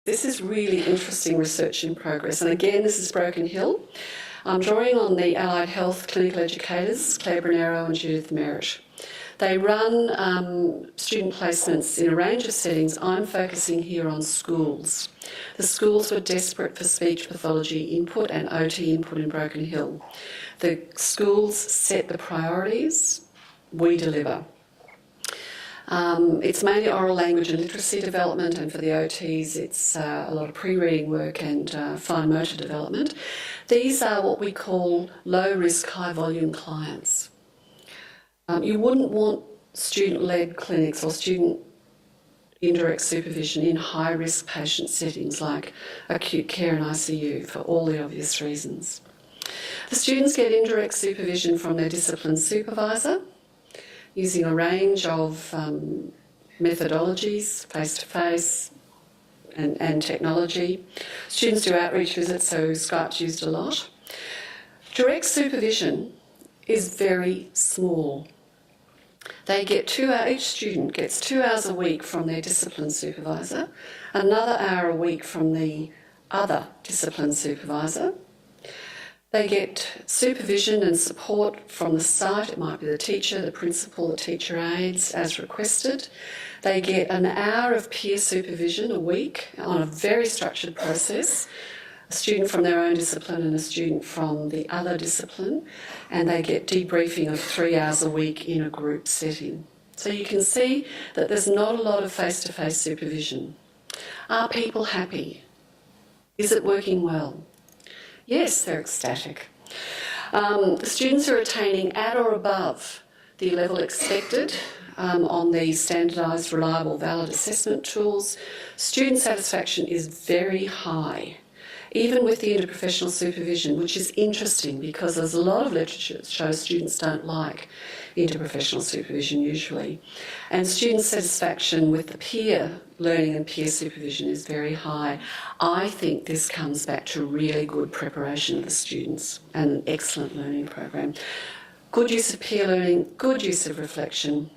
This is really interesting research in progress, and again, this is Broken Hill. I'm drawing on the allied health clinical educators, Claire Brunero and Judith Merritt. They run student placements in a range of settings. I'm focusing here on schools. The schools were desperate for speech pathology input and OT input in Broken Hill. The schools set the priorities, we deliver. It's mainly oral language and literacy development, and for the OTs it's a lot of pre-reading work and fine motor development. These are what we call low-risk, high-volume clients. You wouldn't want student-led clinics or student indirect supervision in high-risk patient settings like acute care and ICU for all the obvious reasons. The students get indirect supervision from their discipline supervisor, using a range of methodologies, face-to-face and technology. Students do outreach visits, so Skype's used a lot. Direct supervision is very small. They get 2 hours, each student gets 2 hours a week from their discipline supervisor, another hour a week from the other discipline supervisor. They get supervision and support from the site. It might be the teacher, the principal, the teacher aides, as requested. They get an hour of peer supervision a week on a very structured process, a student from their own discipline and a student from the other discipline, and they get debriefing of 3 hours a week in a group setting. So you can see that there's not a lot of face-to-face supervision. Are people happy? Is it working well? Yes, they're ecstatic. The students are attaining at or above the level expected on the standardised, reliable, valid assessment tools. Student satisfaction is very high, even with the interprofessional supervision, which is interesting because there's a lot of literature that shows students don't like interprofessional supervision usually. And student satisfaction with the peer learning and peer supervision is very high. I think this comes back to really good preparation of the students and an excellent learning program. Good use of peer learning, good use of reflection,